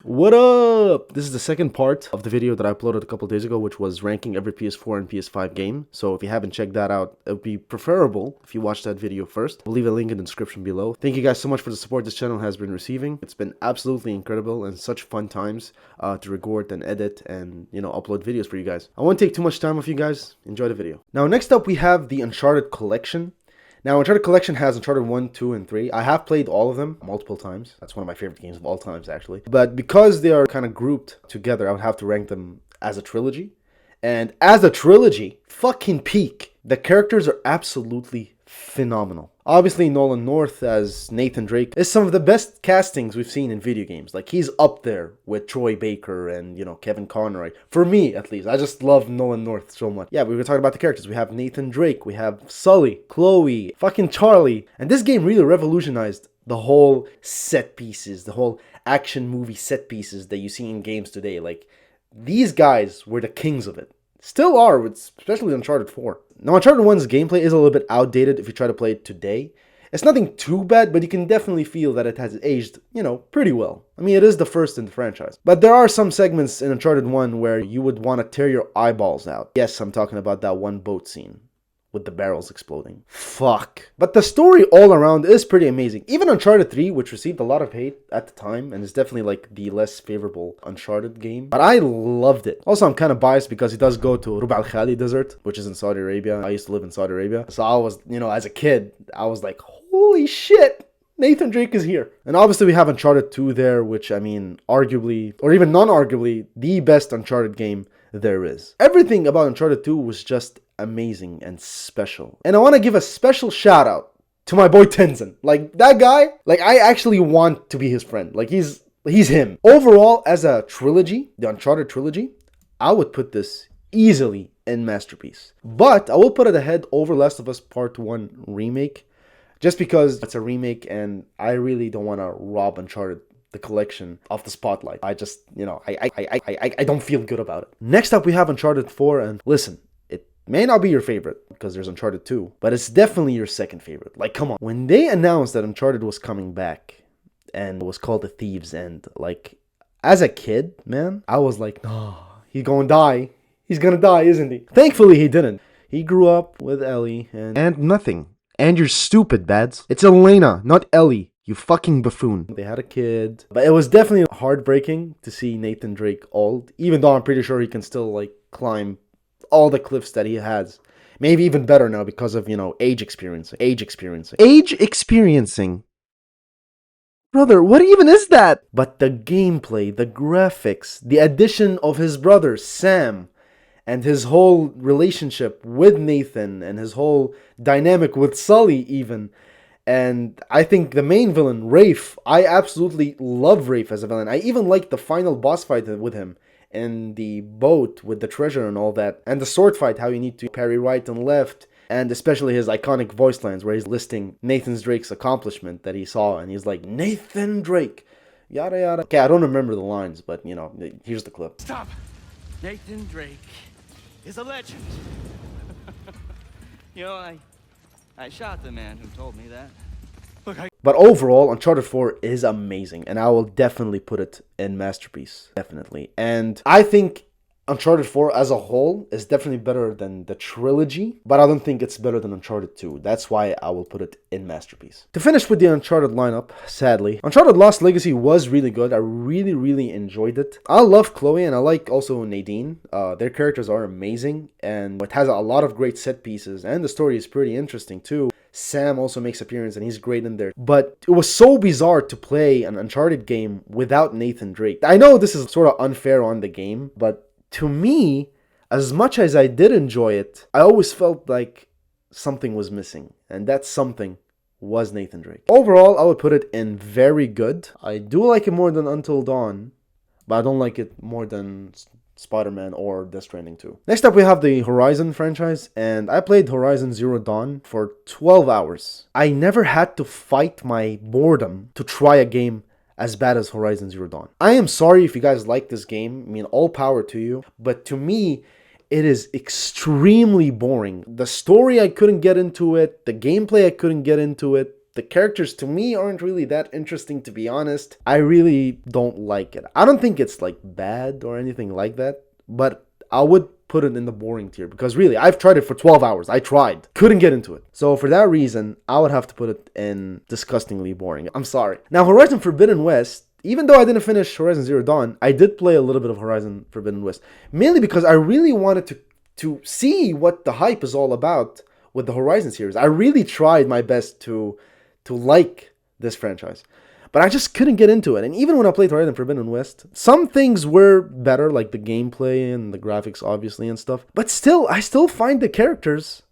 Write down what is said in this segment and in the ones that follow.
What up? This is the second part of the video that I uploaded a couple days ago, which was ranking every PS4 and PS5 game. So if you haven't checked that out, it would be preferable if you watch that video first. We'll leave a link in the description below. Thank you guys so much for the support this channel has been receiving. It's been absolutely incredible and such fun times to record and edit and, upload videos for you guys. I won't take too much time off you guys. Enjoy the video. Now, next up, we have the Uncharted collection. Now, Uncharted Collection has Uncharted 1, 2, and 3. I have played all of them multiple times. That's one of my favorite games of all times, actually. But because they are kind of grouped together, I would have to rank them as a trilogy. And as a trilogy, fucking peak. The characters are absolutely phenomenal. Obviously, Nolan North as Nathan Drake is some of the best castings we've seen in video games. Like, he's up there with Troy Baker and, Kevin Conroy. For me, at least. I just love Nolan North so much. Yeah, we were talking about the characters. We have Nathan Drake. We have Sully, Chloe, fucking Charlie. And this game really revolutionized the whole set pieces, the whole action movie set pieces that you see in games today. Like, these guys were the kings of it. Still are, especially Uncharted 4. Now, Uncharted 1's gameplay is a little bit outdated if you try to play it today. It's nothing too bad, but you can definitely feel that it has aged, pretty well. I mean, it is the first in the franchise. But there are some segments in Uncharted 1 where you would want to tear your eyeballs out. Yes, I'm talking about that one boat scene with the barrels exploding. Fuck. But the story all around is pretty amazing. Even Uncharted 3, which received a lot of hate at the time, and is definitely like the less favorable Uncharted game, but I loved it. Also, I'm kind of biased because it does go to Rub al Khali Desert, which is in Saudi Arabia. I used to live in Saudi Arabia. So I was, as a kid, I was like, holy shit, Nathan Drake is here. And obviously we have Uncharted 2 there, which, I mean, arguably, or even non-arguably, the best Uncharted game there is. Everything about Uncharted 2 was just amazing and special. And I want to give a special shout out to my boy Tenzin. Like, that guy, like, I actually want to be his friend. Like, he's him. Overall, as a trilogy, the Uncharted trilogy, I would put this easily in Masterpiece. But I will put it ahead over Last of Us Part 1 Remake, just because it's a remake and I really don't want to rob Uncharted the collection of the spotlight. I just, I don't feel good about it. Next up, we have Uncharted 4, and listen, it may not be your favorite because there's Uncharted 2, but it's definitely your second favorite. Like, come on. When they announced that Uncharted was coming back and it was called The Thieves End, like, as a kid, man, I was like, no, he's gonna die. He's gonna die, isn't he? Thankfully, he didn't. He grew up with Ellie and nothing. And you're stupid, Bads. It's Elena, not Ellie. You fucking buffoon. They had a kid. But it was definitely heartbreaking to see Nathan Drake old. Even though I'm pretty sure he can still, like, climb all the cliffs that he has. Maybe even better now because of, age experiencing. Age experiencing? Brother, what even is that? But the gameplay, the graphics, the addition of his brother, Sam, and his whole relationship with Nathan, and his whole dynamic with Sully even. And I think the main villain, Rafe, I absolutely love Rafe as a villain. I even like the final boss fight with him in the boat with the treasure and all that. And the sword fight, how you need to parry right and left. And especially his iconic voice lines where he's listing Nathan Drake's accomplishment that he saw. And he's like, Nathan Drake, yada yada. Okay, I don't remember the lines, but here's the clip. Stop! Nathan Drake is a legend. I shot the man who told me that. Look, But overall, Uncharted 4 is amazing, and I will definitely put it in Masterpiece. Definitely. And I think Uncharted 4 as a whole is definitely better than the trilogy, but I don't think it's better than Uncharted 2. That's why I will put it in Masterpiece. To finish with the Uncharted lineup, sadly, Uncharted Lost Legacy was really good. I really, really enjoyed it. I love Chloe, and I like also Nadine. Their characters are amazing, and it has a lot of great set pieces, and the story is pretty interesting too. Sam also makes appearance and he's great in there. But it was so bizarre to play an Uncharted game without Nathan Drake. I know this is sort of unfair on the game, but to me, as much as I did enjoy it, I always felt like something was missing. And that something was Nathan Drake. Overall, I would put it in very good. I do like it more than Until Dawn, but I don't like it more than Spider-Man or Death Stranding 2. Next up, we have the Horizon franchise, and I played Horizon Zero Dawn for 12 hours. I never had to fight my boredom to try a game as bad as Horizon Zero Dawn. I am sorry if you guys like this game. I mean, all power to you. But to me, it is extremely boring. The story, I couldn't get into it. The gameplay, I couldn't get into it. The characters to me aren't really that interesting, to be honest. I really don't like it. I don't think it's like bad or anything like that, but I would put it in the boring tier because really, I've tried it for 12 hours. I tried. Couldn't get into it. So for that reason, I would have to put it in disgustingly boring. I'm sorry. Now, Horizon Forbidden West, even though I didn't finish Horizon Zero Dawn, I did play a little bit of Horizon Forbidden West. Mainly because I really wanted to see what the hype is all about with the Horizon series. I really tried my best to like this franchise. But I just couldn't get into it. And even when I played Horizon Forbidden West, some things were better, like the gameplay and the graphics, obviously, and stuff. But still, I still find the characters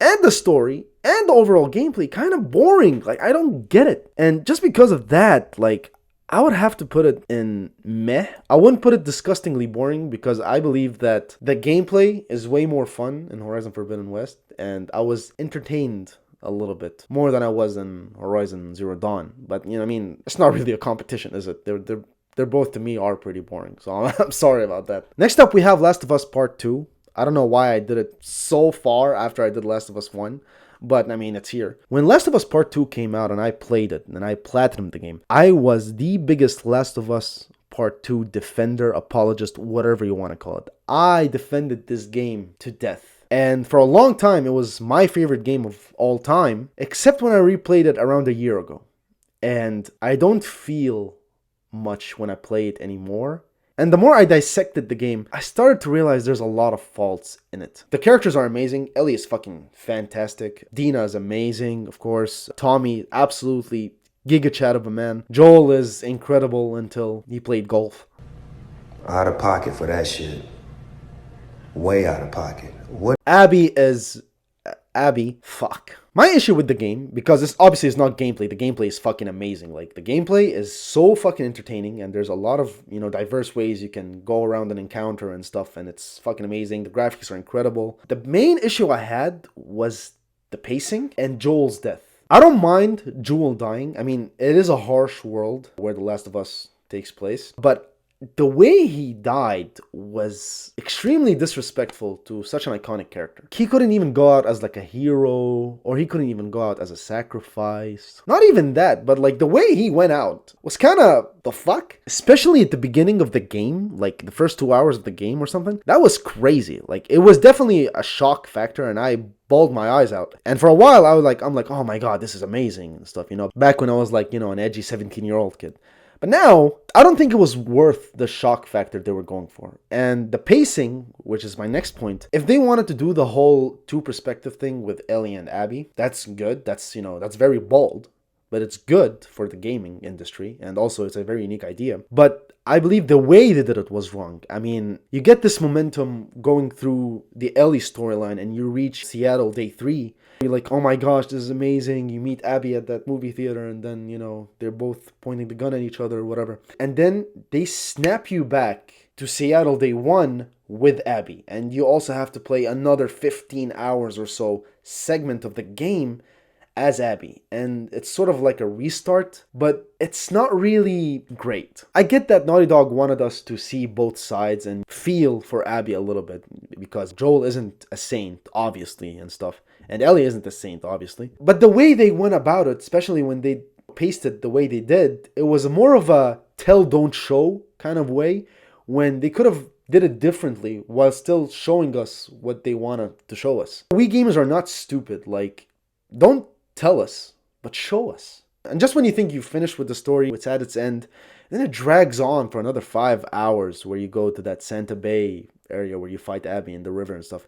and the story and the overall gameplay kind of boring. Like, I don't get it. And just because of that, like, I would have to put it in meh. I wouldn't put it disgustingly boring because I believe that the gameplay is way more fun in Horizon Forbidden West. And I was entertained a little bit more than I was in Horizon Zero Dawn. But, you know, I mean, it's not really a competition, is it? They're both, to me, are pretty boring. So I'm sorry about that. Next up, we have Last of Us Part 2. I don't know why I did it so far after I did Last of Us 1. But, I mean, it's here. When Last of Us Part 2 came out and I played it and I platinumed the game, I was the biggest Last of Us Part 2 defender, apologist, whatever you want to call it. I defended this game to death. And for a long time, it was my favorite game of all time, except when I replayed it around a year ago. And I don't feel much when I play it anymore. And the more I dissected the game, I started to realize there's a lot of faults in it. The characters are amazing. Ellie is fucking fantastic. Dina is amazing, of course. Tommy, absolutely giga chat of a man. Joel is incredible until he played golf. Out of pocket for that shit. Way out of pocket. What? Abby, fuck. My issue with the game, because this obviously is not gameplay, the gameplay is fucking amazing. Like, the gameplay is so fucking entertaining, and there's a lot of, you know, diverse ways you can go around and encounter and stuff, and it's fucking amazing. The graphics are incredible. The main issue I had was the pacing and Joel's death. I don't mind Joel dying. I mean, it is a harsh world where The Last of Us takes place, but the way he died was extremely disrespectful to such an iconic character. He couldn't even go out as like a hero, or he couldn't even go out as a sacrifice. Not even that, but like the way he went out was kind of the fuck. Especially at the beginning of the game, like the first 2 hours of the game or something. That was crazy. Like, it was definitely a shock factor, and I bawled my eyes out. And for a while, I'm like, oh my god, this is amazing and stuff, you know. Back when I was like, you know, an edgy 17-year-old kid. But now, I don't think it was worth the shock factor they were going for. And the pacing, which is my next point, if they wanted to do the whole two-perspective thing with Ellie and Abby, that's good. That's, you know, that's very bold. But it's good for the gaming industry. And also, it's a very unique idea. But I believe the way they did it was wrong. I mean, you get this momentum going through the Ellie storyline and you reach Seattle day 3. You're like, oh my gosh, this is amazing. You meet Abby at that movie theater and then, you know, they're both pointing the gun at each other or whatever. And then they snap you back to Seattle day 1 with Abby. And you also have to play another 15 hours or so segment of the game as Abby. And it's sort of like a restart, but it's not really great. I get that Naughty Dog wanted us to see both sides and feel for Abby a little bit, because Joel isn't a saint, obviously, and stuff. And Ellie isn't a saint, obviously. But the way they went about it, especially when they pasted the way they did, it was more of a tell, don't show kind of way, when they could have did it differently while still showing us what they wanted to show us. We gamers are not stupid. Like, don't tell us, but show us. And just when you think you've finished with the story, it's at its end, then it drags on for another 5 hours where you go to that Santa Bay area where you fight Abby in the river and stuff.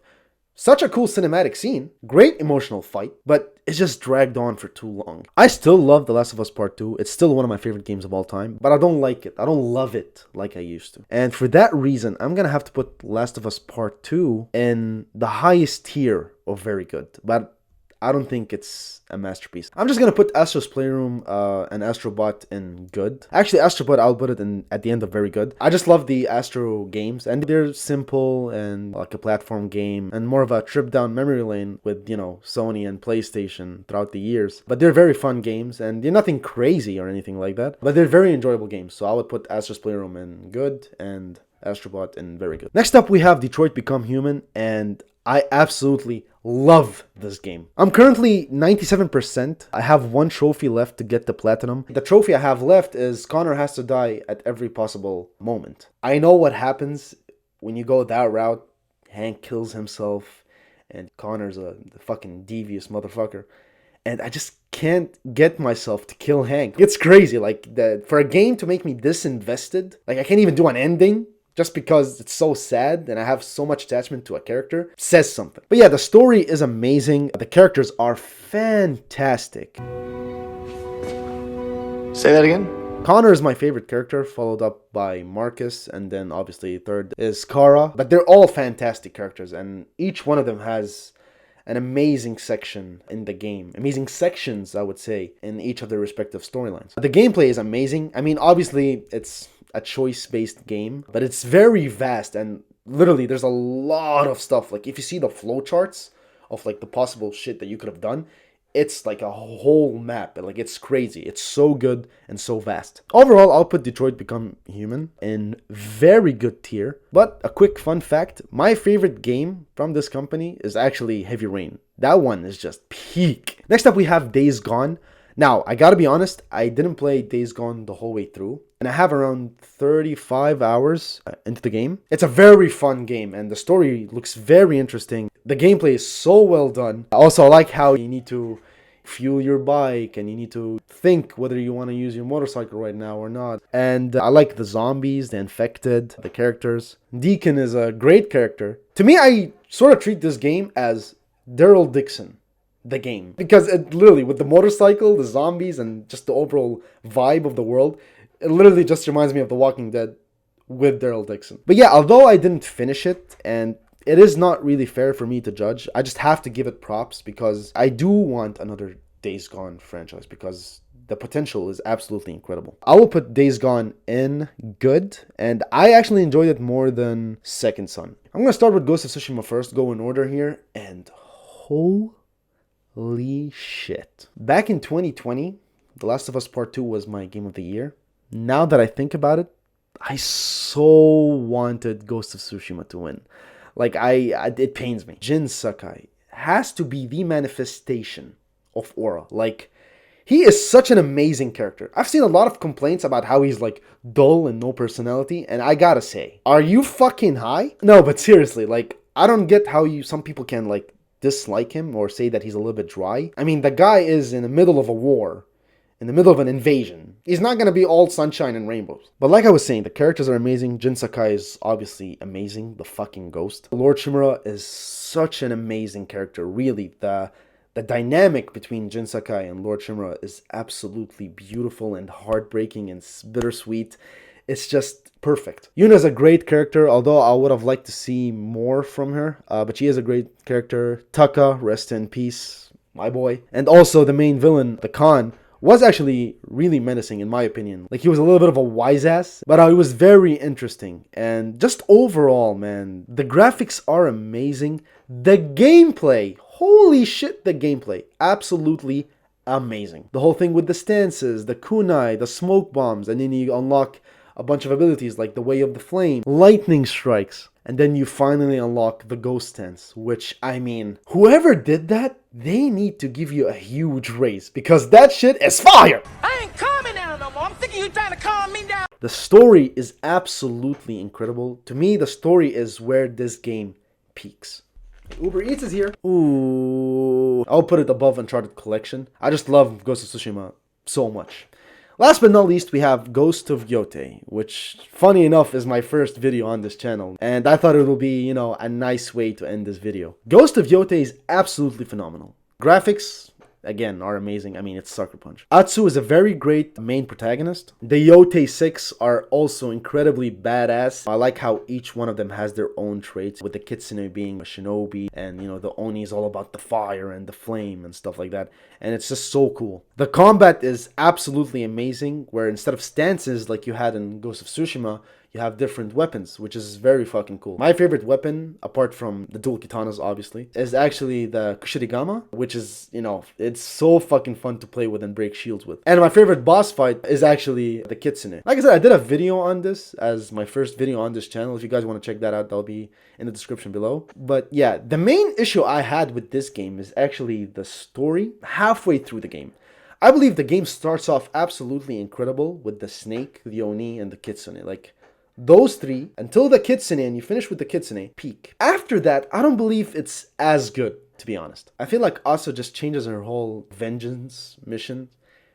Such a cool cinematic scene, great emotional fight, but it's just dragged on for too long. I still love The Last of Us Part 2. It's still one of my favorite games of all time, but I don't like it. I don't love it like I used to. And for that reason, I'm gonna have to put Last of Us Part 2 in the highest tier of very good. But I don't think it's a masterpiece. I'm just gonna put Astro's Playroom and Astro Bot in good. Actually, Astro Bot, I'll put it in at the end of very good. I just love the Astro games, and they're simple and like a platform game, and more of a trip down memory lane with, you know, Sony and PlayStation throughout the years. But they're very fun games, and they're nothing crazy or anything like that. But they're very enjoyable games, so I would put Astro's Playroom in good and Astro Bot in very good. Next up, we have Detroit Become Human, and I absolutely love this game. I'm currently 97%. I have one trophy left to get the platinum. The trophy I have left is Connor has to die at every possible moment. I know what happens when you go that route. Hank kills himself and Connor's a fucking devious motherfucker. And I just can't get myself to kill Hank. It's crazy, like, for a game to make me this invested, like, I can't even do an ending just because it's so sad and I have so much attachment to a character, says something. But yeah, the story is amazing. The characters are fantastic. Say that again? Connor is my favorite character, followed up by Marcus, and then obviously third is Kara. But they're all fantastic characters, and each one of them has an amazing section in the game. Amazing sections, I would say, in each of their respective storylines. The gameplay is amazing. I mean, obviously, it's a choice-based game, but it's very vast, and literally, there's a lot of stuff. Like, if you see the flowcharts of, like, the possible shit that you could have done, it's like a whole map. Like, it's crazy. It's so good and so vast. Overall, I'll put Detroit Become Human in very good tier. But a quick fun fact, my favorite game from this company is actually Heavy Rain. That one is just peak. Next up, we have Days Gone. Now, I gotta be honest, I didn't play Days Gone the whole way through, and I have around 35 hours into the game. It's a very fun game, and the story looks very interesting. The gameplay is so well done. Also, I like how you need to fuel your bike, and you need to think whether you want to use your motorcycle right now or not. And I like the zombies, the infected, the characters. Deacon is a great character. To me, I sort of treat this game as Daryl Dixon, the game, because it literally, with the motorcycle, the zombies, and just the overall vibe of the world, it literally just reminds me of The Walking Dead with Daryl Dixon. But yeah, although I didn't finish it, and it is not really fair for me to judge, I just have to give it props because I do want another Days Gone franchise because the potential is absolutely incredible. I will put Days Gone in good, and I actually enjoyed it more than Second Son. I'm going to start with Ghost of Tsushima first, go in order here, and holy shit. Back in 2020, The Last of Us Part 2 was my game of the year. Now that I think about it, I so wanted Ghost of Tsushima to win. Like, it pains me. Jin Sakai has to be the manifestation of aura. Like, he is such an amazing character. I've seen a lot of complaints about how he's, like, dull and no personality, and I gotta say, are you fucking high? No, but seriously, like, I don't get how some people can, like, dislike him or say that he's a little bit dry. I mean, the guy is in the middle of a war, in the middle of an invasion. He's not gonna be all sunshine and rainbows. But like I was saying, the characters are amazing. Jin Sakai is obviously amazing, the fucking ghost. Lord Shimura is such an amazing character. Really, the dynamic between Jin Sakai and Lord Shimura is absolutely beautiful and heartbreaking and bittersweet. It's just perfect. Yuna's a great character, although I would have liked to see more from her. But she is a great character. Taka, rest in peace, my boy. And also the main villain, the Khan, was actually really menacing in my opinion. Like, he was a little bit of a wise ass, but it was very interesting. And just overall, man, the graphics are amazing. The gameplay, holy shit, the gameplay, absolutely amazing. The whole thing with the stances, the kunai, the smoke bombs, and then you unlock a bunch of abilities like the Way of the Flame, lightning strikes, and then you finally unlock the ghost stance, which, I mean, whoever did that, they need to give you a huge raise because that shit is fire! I ain't calming down no more. I'm thinking you trying to calm me down. The story is absolutely incredible. To me, the story is where this game peaks. Uber Eats is here. Ooh, I'll put it above Uncharted Collection. I just love Ghost of Tsushima so much. Last but not least, we have Ghost of Yotei, which, funny enough, is my first video on this channel. And I thought it would be, you know, a nice way to end this video. Ghost of Yotei is absolutely phenomenal. Graphics, again, are amazing. I mean, it's Sucker Punch. Atsu is a very great main protagonist. The Yotei 6 are also incredibly badass. I like how each one of them has their own traits, with the Kitsune being a shinobi, and, you know, the Oni is all about the fire and the flame and stuff like that. And it's just so cool. The combat is absolutely amazing, where instead of stances like you had in Ghost of Tsushima, You have different weapons, which is very fucking cool. My favorite weapon, apart from the dual katanas, obviously, is actually the Kushirigama, which is, you know, it's so fucking fun to play with and break shields with. And my favorite boss fight is actually the Kitsune. Like I said, I did a video on this as my first video on this channel. If you guys want to check that out, that'll be in the description below. But yeah, the main issue I had with this game is actually the story halfway through the game. I believe the game starts off absolutely incredible with the snake, the Oni, and the Kitsune. Like, those three, until the Kitsune, and you finish with the Kitsune, peak. After that, I don't believe it's as good, to be honest. I feel like Asa just changes her whole vengeance mission,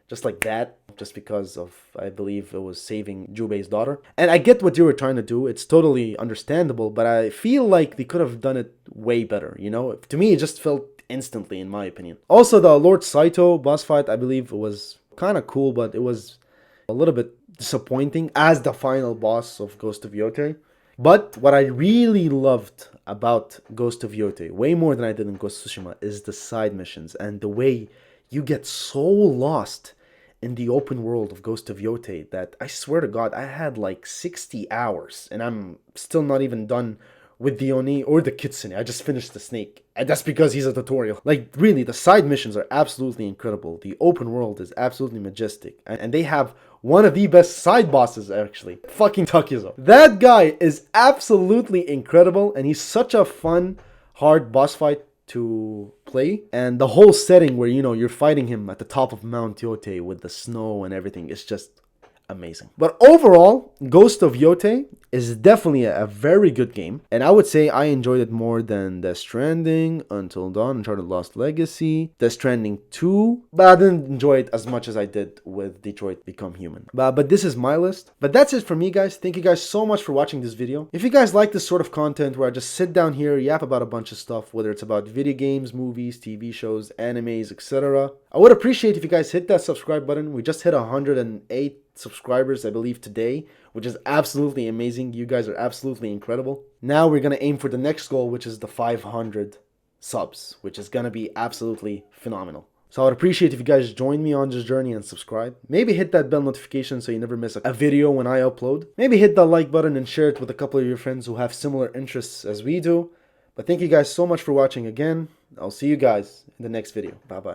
just like that, just because of, I believe it was saving Jubei's daughter. And I get what you were trying to do, it's totally understandable, but I feel like they could have done it way better, you know? To me, it just felt instantly, in my opinion. Also, the Lord Saito boss fight, I believe it was kind of cool, but it was a little bit disappointing as the final boss of Ghost of Yotei. But what I really loved about Ghost of Yotei, way more than I did in Ghost of Tsushima, is the side missions and the way you get so lost in the open world of Ghost of Yotei that I swear to God, I had like 60 hours and I'm still not even done with the Oni or the Kitsune. I just finished the snake. And that's because he's a tutorial. Like, really, the side missions are absolutely incredible. The open world is absolutely majestic. And they have one of the best side bosses, actually. Fucking Takizo. That guy is absolutely incredible. And he's such a fun, hard boss fight to play. And the whole setting where, you know, you're fighting him at the top of Mount Yotei with the snow and everything is just amazing. But overall, Ghost of Yotei is definitely a very good game, and I would say I enjoyed it more than Death Stranding, Until Dawn, Uncharted Lost Legacy, Death Stranding 2, but I didn't enjoy it as much as I did with Detroit Become Human. But this is my list. But that's it for me, guys. Thank you guys so much for watching this video. If you guys like this sort of content where I just sit down here, yap about a bunch of stuff, whether it's about video games, movies, TV shows, animes, etc., I would appreciate if you guys hit that subscribe button. We just hit 108 subscribers, I believe, today, which is absolutely amazing. You guys are absolutely incredible. Now we're going to aim for the next goal, which is the 500 subs, which is going to be absolutely phenomenal. So I would appreciate if you guys join me on this journey and subscribe. Maybe hit that bell notification so you never miss a video when I upload. Maybe hit that like button and share it with a couple of your friends who have similar interests as we do. But thank you guys so much for watching again. I'll see you guys in the next video. Bye-bye.